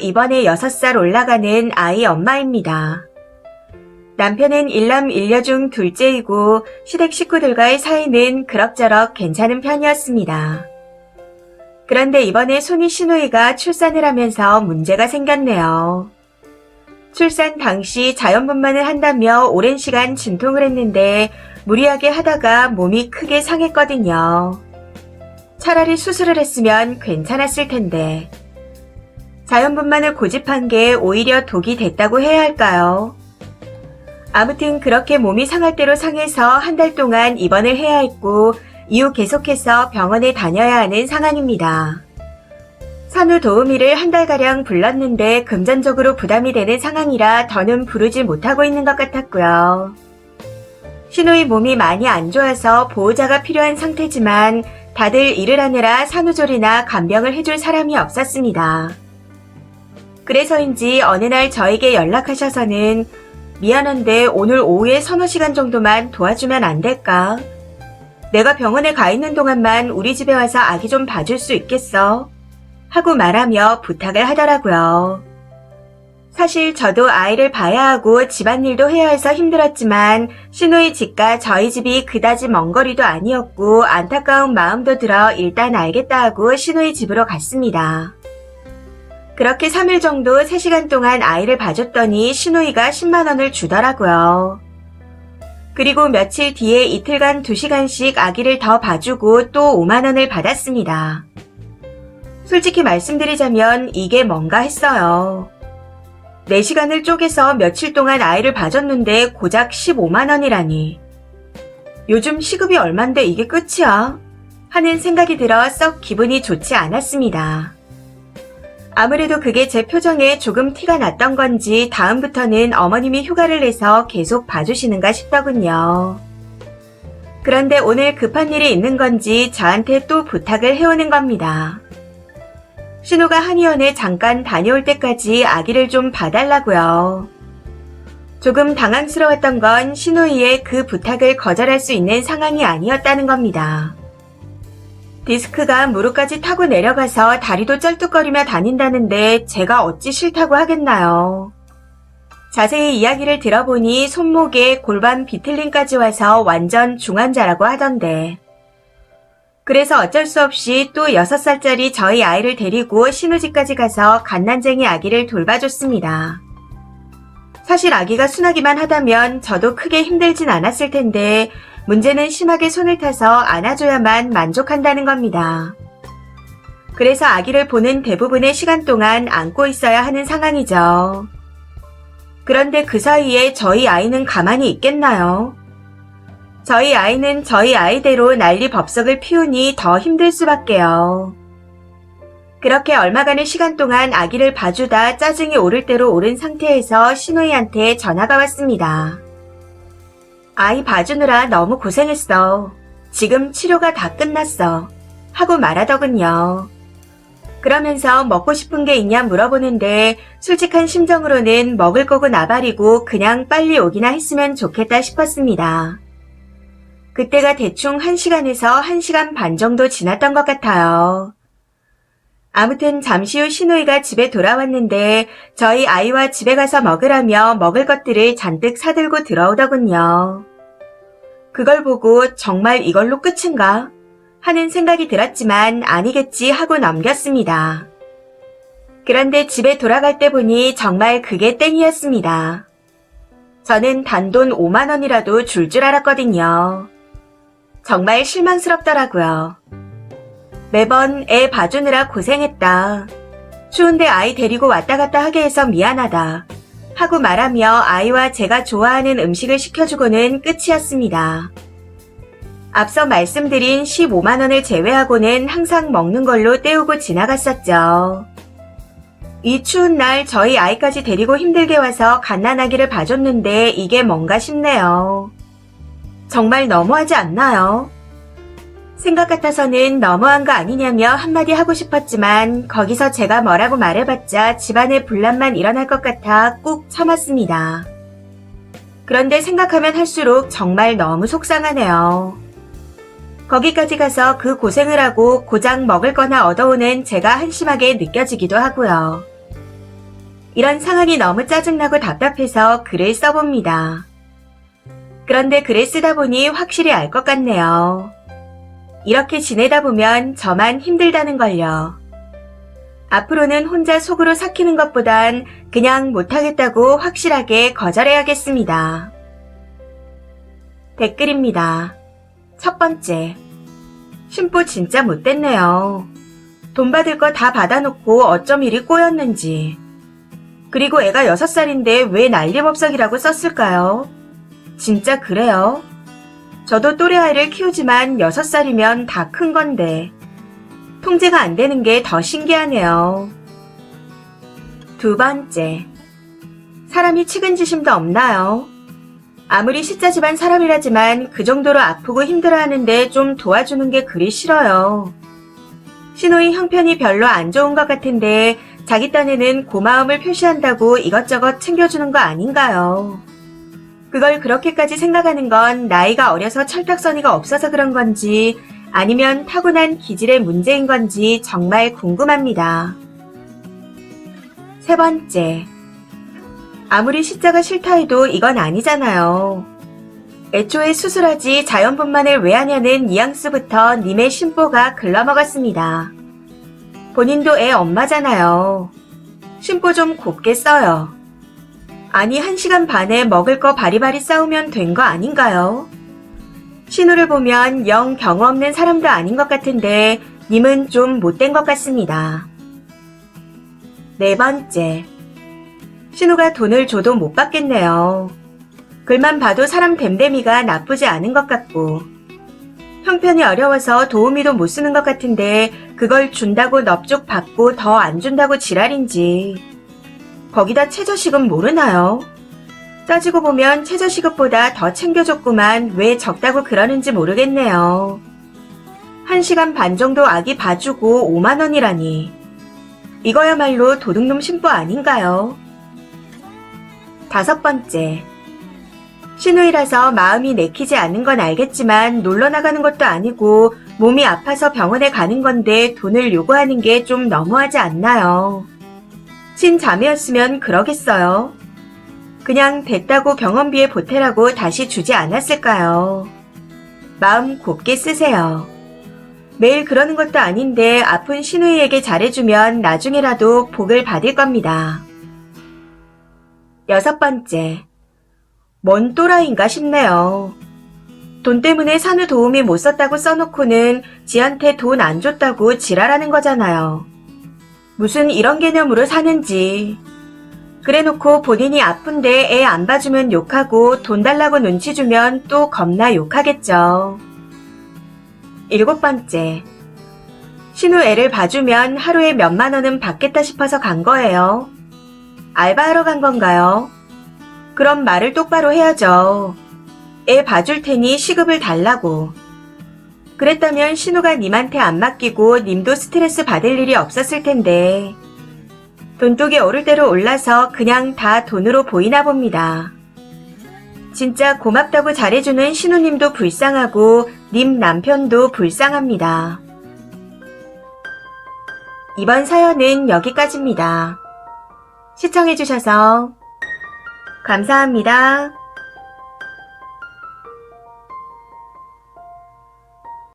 이번에 6살 올라가는 아이 엄마입니다. 남편은 일남 일녀 중 둘째이고 시댁 식구들과의 사이는 그럭저럭 괜찮은 편이었습니다. 그런데 이번에 손이 시누이가 출산을 하면서 문제가 생겼네요. 출산 당시 자연분만을 한다며 오랜 시간 진통을 했는데 무리하게 하다가 몸이 크게 상했거든요. 차라리 수술을 했으면 괜찮았을 텐데. 자연분만을 고집한 게 오히려 독이 됐다고 해야 할까요? 아무튼 그렇게 몸이 상할 대로 상해서 한 달 동안 입원을 해야 했고 이후 계속해서 병원에 다녀야 하는 상황입니다. 산후도우미를 한 달가량 불렀는데 금전적으로 부담이 되는 상황이라 더는 부르지 못하고 있는 것 같았고요. 시누이 몸이 많이 안 좋아서 보호자가 필요한 상태지만 다들 일을 하느라 산후조리나 간병을 해줄 사람이 없었습니다. 그래서인지 어느 날 저에게 연락하셔서는 미안한데 오늘 오후에 서너 시간 정도만 도와주면 안 될까? 내가 병원에 가 있는 동안만 우리 집에 와서 아기 좀 봐줄 수 있겠어? 하고 말하며 부탁을 하더라고요. 사실 저도 아이를 봐야 하고 집안일도 해야 해서 힘들었지만 시누이 집과 저희 집이 그다지 먼 거리도 아니었고 안타까운 마음도 들어 일단 알겠다 하고 시누이 집으로 갔습니다. 그렇게 3일 정도 3시간 동안 아이를 봐줬더니 시누이가 10만 원을 주더라고요. 그리고 며칠 뒤에 이틀간 2시간씩 아기를 더 봐주고 또 5만 원을 받았습니다. 솔직히 말씀드리자면 이게 뭔가 했어요. 4시간을 쪼개서 며칠 동안 아이를 봐줬는데 고작 15만 원이라니. 요즘 시급이 얼만데 이게 끝이야? 하는 생각이 들어 썩 기분이 좋지 않았습니다. 아무래도 그게 제 표정에 조금 티가 났던 건지 다음부터는 어머님이 휴가를 내서 계속 봐주시는가 싶더군요. 그런데 오늘 급한 일이 있는 건지 저한테 또 부탁을 해오는 겁니다. 신우가 한의원에 잠깐 다녀올 때까지 아기를 좀 봐달라고요. 조금 당황스러웠던 건 신우이의 그 부탁을 거절할 수 있는 상황이 아니었다는 겁니다. 디스크가 무릎까지 타고 내려가서 다리도 쩔뚝거리며 다닌다는데 제가 어찌 싫다고 하겠나요. 자세히 이야기를 들어보니 손목에 골반 비틀림까지 와서 완전 중환자라고 하던데. 그래서 어쩔 수 없이 또 6살짜리 저희 아이를 데리고 신우집까지 가서 갓난쟁이 아기를 돌봐줬습니다. 사실 아기가 순하기만 하다면 저도 크게 힘들진 않았을 텐데 문제는 심하게 손을 타서 안아줘야만 만족한다는 겁니다. 그래서 아기를 보는 대부분의 시간 동안 안고 있어야 하는 상황이죠. 그런데 그 사이에 저희 아이는 가만히 있겠나요? 저희 아이는 저희 아이대로 난리법석을 피우니 더 힘들 수밖에요. 그렇게 얼마간의 시간 동안 아기를 봐주다 짜증이 오를 대로 오른 상태에서 시누이한테 전화가 왔습니다. 아이 봐주느라 너무 고생했어. 지금 치료가 다 끝났어. 하고 말하더군요. 그러면서 먹고 싶은 게 있냐 물어보는데 솔직한 심정으로는 먹을 거고 나발이고 그냥 빨리 오기나 했으면 좋겠다 싶었습니다. 그때가 대충 1시간에서 1시간 반 정도 지났던 것 같아요. 아무튼 잠시 후 시누이가 집에 돌아왔는데 저희 아이와 집에 가서 먹으라며 먹을 것들을 잔뜩 사들고 들어오더군요. 그걸 보고 정말 이걸로 끝인가? 하는 생각이 들었지만 아니겠지 하고 넘겼습니다. 그런데 집에 돌아갈 때 보니 정말 그게 땡이었습니다. 저는 단돈 5만 원이라도 줄 줄 알았거든요. 정말 실망스럽더라고요. 매번 애 봐주느라 고생했다. 추운데 아이 데리고 왔다 갔다 하게 해서 미안하다. 하고 말하며 아이와 제가 좋아하는 음식을 시켜주고는 끝이었습니다. 앞서 말씀드린 15만 원을 제외하고는 항상 먹는 걸로 때우고 지나갔었죠. 이 추운 날 저희 아이까지 데리고 힘들게 와서 갓난아기를 봐줬는데 이게 뭔가 싶네요. 정말 너무하지 않나요? 생각 같아서는 너무한 거 아니냐며 한마디 하고 싶었지만 거기서 제가 뭐라고 말해봤자 집안에 분란만 일어날 것 같아 꾹 참았습니다. 그런데 생각하면 할수록 정말 너무 속상하네요. 거기까지 가서 그 고생을 하고 고작 먹을 거나 얻어오는 제가 한심하게 느껴지기도 하고요. 이런 상황이 너무 짜증나고 답답해서 글을 써봅니다. 그런데 글을 쓰다 보니 확실히 알 것 같네요. 이렇게 지내다 보면 저만 힘들다는 걸요. 앞으로는 혼자 속으로 삭히는 것보단 그냥 못하겠다고 확실하게 거절해야겠습니다. 댓글입니다. 첫 번째. 신부 진짜 못됐네요. 돈 받을 거 다 받아놓고 어쩜 이리 꼬였는지. 그리고 애가 6살인데 왜 난리법석이라고 썼을까요? 진짜 그래요? 저도 또래 아이를 키우지만 6살이면 다 큰 건데 통제가 안 되는 게 더 신기하네요. 두 번째. 사람이 측은지심도 없나요? 아무리 시자 집안 사람이라지만 그 정도로 아프고 힘들어하는데 좀 도와주는 게 그리 싫어요. 신우이 형편이 별로 안 좋은 것 같은데 자기 딴에는 고마움을 표시한다고 이것저것 챙겨주는 거 아닌가요? 그걸 그렇게까지 생각하는 건 나이가 어려서 철딱서니가 없어서 그런 건지 아니면 타고난 기질의 문제인 건지 정말 궁금합니다. 세 번째. 아무리 시자가 싫다 해도 이건 아니잖아요. 애초에 수술하지 자연분만을 왜 하냐는 뉘앙스부터 님의 심보가 글러먹었습니다. 본인도 애 엄마잖아요. 심보 좀 곱게 써요. 아니 1시간 반에 먹을 거 바리바리 싸우면 된 거 아닌가요? 신우를 보면 영 경험 없는 사람도 아닌 것 같은데 님은 좀 못된 것 같습니다. 네 번째. 신우가 돈을 줘도 못 받겠네요. 글만 봐도 사람 됨됨이가 나쁘지 않은 것 같고 형편이 어려워서 도우미도 못 쓰는 것 같은데 그걸 준다고 넙죽 받고 더 안 준다고 지랄인지. 거기다 최저시급 모르나요? 따지고 보면 최저시급보다 더 챙겨줬구만 왜 적다고 그러는지 모르겠네요. 1시간 반 정도 아기 봐주고 5만 원이라니. 이거야말로 도둑놈 신부 아닌가요? 다섯 번째. 신우이라서 마음이 내키지 않는 건 알겠지만 놀러 나가는 것도 아니고 몸이 아파서 병원에 가는 건데 돈을 요구하는 게 좀 너무하지 않나요? 친자매였으면 그러겠어요. 그냥 됐다고 병원비에 보태라고 다시 주지 않았을까요? 마음 곱게 쓰세요. 매일 그러는 것도 아닌데 아픈 신우이에게 잘해주면 나중에라도 복을 받을 겁니다. 여섯 번째. 뭔 또라이인가 싶네요. 돈 때문에 산후 도우미 못 썼다고 써놓고는 지한테 돈 안 줬다고 지랄하는 거잖아요. 무슨 이런 개념으로 사는지. 그래놓고 본인이 아픈데 애 안 봐주면 욕하고 돈 달라고 눈치 주면 또 겁나 욕하겠죠. 일곱 번째. 신우 애를 봐주면 하루에 몇만 원은 받겠다 싶어서 간 거예요. 알바하러 간 건가요? 그럼 말을 똑바로 해야죠. 애 봐줄 테니 시급을 달라고. 그랬다면 신우가 님한테 안 맡기고 님도 스트레스 받을 일이 없었을 텐데. 돈독이 오를 대로 올라서 그냥 다 돈으로 보이나 봅니다. 진짜 고맙다고 잘해주는 신우님도 불쌍하고 님 남편도 불쌍합니다. 이번 사연은 여기까지입니다. 시청해주셔서 감사합니다.